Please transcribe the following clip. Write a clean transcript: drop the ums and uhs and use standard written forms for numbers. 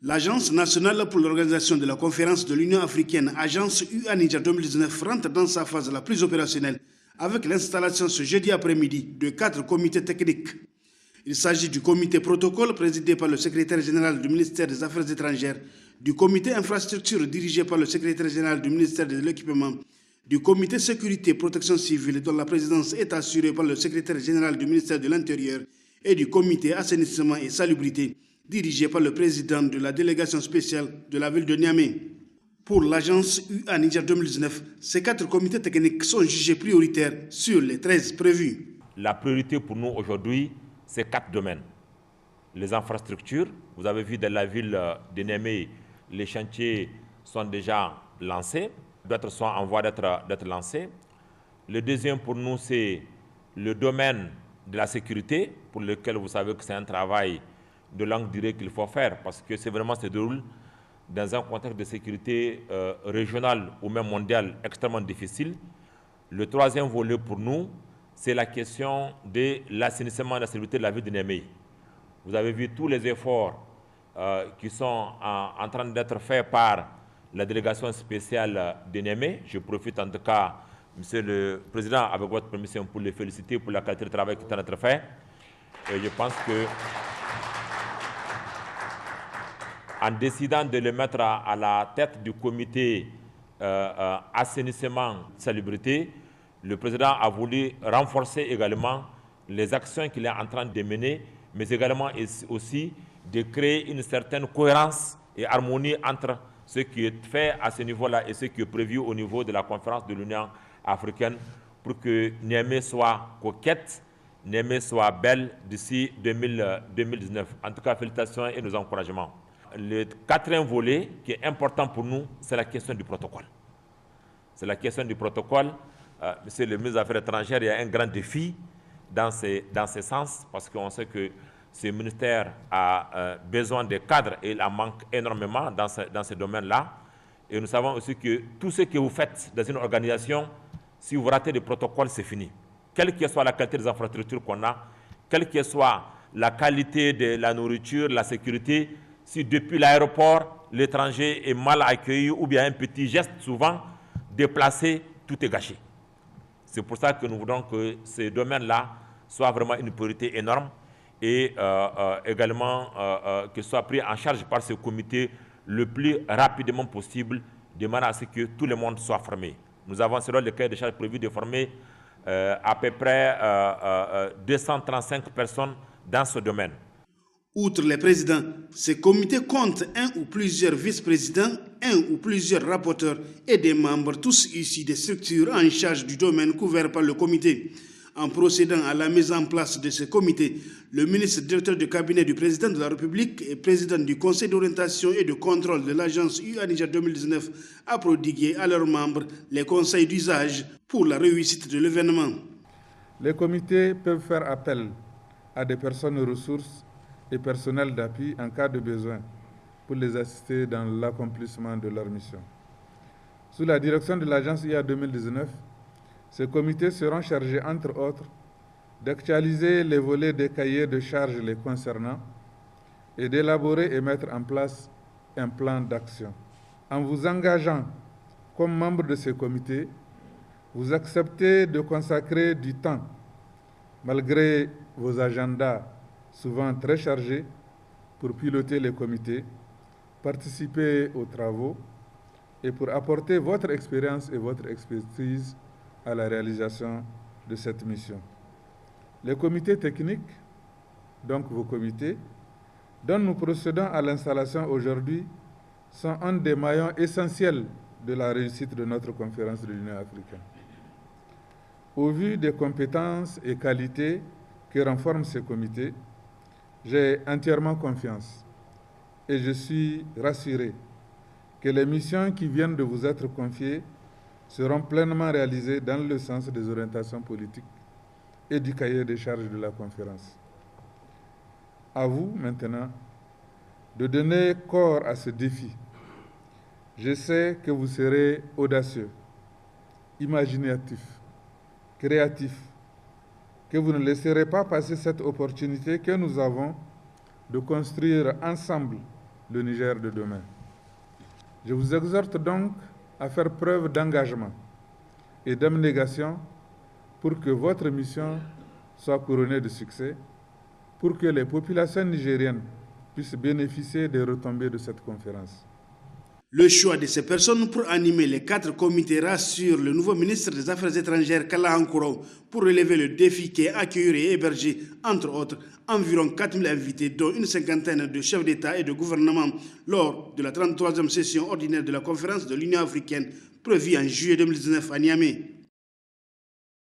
L'Agence nationale pour l'organisation de la conférence de l'Union africaine, Agence UA Niger 2019, rentre dans sa phase la plus opérationnelle avec l'installation ce jeudi après-midi de 4 comités techniques. Il s'agit du comité protocole présidé par le secrétaire général du ministère des Affaires étrangères, du comité infrastructure dirigé par le secrétaire général du ministère de l'Équipement, du comité sécurité et protection civile dont la présidence est assurée par le secrétaire général du ministère de l'Intérieur et du comité assainissement et salubrité dirigé par le président de la délégation spéciale de la ville de Niamey. Pour l'agence UA Niger 2019, ces 4 comités techniques sont jugés prioritaires sur les 13 prévus. La priorité pour nous aujourd'hui, c'est 4 domaines. Les infrastructures, vous avez vu dans la ville de Niamey, les chantiers sont déjà lancés, d'autres sont en voie d'être lancés. Le deuxième pour nous, c'est le domaine de la sécurité, pour lequel vous savez que c'est un travail de longue durée qu'il faut faire, parce que c'est vraiment se déroule dans un contexte de sécurité régionale ou même mondiale extrêmement difficile. Le troisième volet pour nous, c'est la question de l'assainissement et de la sécurité de la ville de Niamey. Vous avez vu tous les efforts qui sont en train d'être faits par la délégation spéciale de Niamey. Je profite en tout cas, Monsieur le Président, avec votre permission, pour les féliciter pour la qualité de travail qui est en train d'être fait. Et je pense que en décidant de le mettre à la tête du comité assainissement salubrité, le président a voulu renforcer également les actions qu'il est en train de mener, mais également aussi de créer une certaine cohérence et harmonie entre ce qui est fait à ce niveau-là et ce qui est prévu au niveau de la conférence de l'Union africaine pour que Niamey soit coquette, Niamey soit belle d'ici 2019. En tout cas, félicitations et nos encouragements. Le quatrième volet qui est important pour nous, c'est la question du protocole. C'est la question du protocole. Monsieur le ministre des Affaires étrangères, il y a un grand défi dans ce sens, parce qu'on sait que ce ministère a besoin de cadres et il en manque énormément dans ce domaine-là. Et nous savons aussi que tout ce que vous faites dans une organisation, si vous ratez le protocole, c'est fini. Quelle que soit la qualité des infrastructures qu'on a, quelle que soit la qualité de la nourriture, la sécurité, si depuis l'aéroport, l'étranger est mal accueilli ou bien un petit geste souvent déplacé, tout est gâché. C'est pour ça que nous voulons que ces domaines-là soient vraiment une priorité énorme et également que soit pris en charge par ce comité le plus rapidement possible, de manière à ce que tout le monde soit formé. Nous avons, selon le cahier de charge prévu, de former à peu près 235 personnes dans ce domaine. Outre les présidents, ces comités comptent un ou plusieurs vice-présidents, un ou plusieurs rapporteurs et des membres, tous issus des structures en charge du domaine couvert par le comité. En procédant à la mise en place de ce comité, le ministre directeur du cabinet du président de la République et président du conseil d'orientation et de contrôle de l'agence UA Niger 2019 a prodigué à leurs membres les conseils d'usage pour la réussite de l'événement. Les comités peuvent faire appel à des personnes ressources et personnel d'appui en cas de besoin pour les assister dans l'accomplissement de leur mission. Sous la direction de l'agence IA 2019, ces comités seront chargés, entre autres, d'actualiser les volets des cahiers de charges les concernant et d'élaborer et mettre en place un plan d'action. En vous engageant comme membre de ces comités, vous acceptez de consacrer du temps, malgré vos agendas souvent très chargés, pour piloter les comités, participer aux travaux et pour apporter votre expérience et votre expertise à la réalisation de cette mission. Les comités techniques, donc vos comités, dont nous procédons à l'installation aujourd'hui, sont un des maillons essentiels de la réussite de notre conférence de l'Union africaine. Au vu des compétences et qualités que renforcent ces comités, j'ai entièrement confiance et je suis rassuré que les missions qui viennent de vous être confiées seront pleinement réalisées dans le sens des orientations politiques et du cahier des charges de la conférence. À vous, maintenant, de donner corps à ce défi. Je sais que vous serez audacieux, imaginatif, créatif, que vous ne laisserez pas passer cette opportunité que nous avons de construire ensemble le Niger de demain. Je vous exhorte donc à faire preuve d'engagement et d'abnégation pour que votre mission soit couronnée de succès, pour que les populations nigériennes puissent bénéficier des retombées de cette conférence. Le choix de ces personnes pour animer les 4 comités rassure le nouveau ministre des Affaires étrangères, Kalla Hankouraou, pour relever le défi qui est accueillir et héberger, entre autres, environ 4000 invités, dont une cinquantaine de chefs d'État et de gouvernement, lors de la 33e session ordinaire de la conférence de l'Union africaine, prévue en juillet 2019 à Niamey.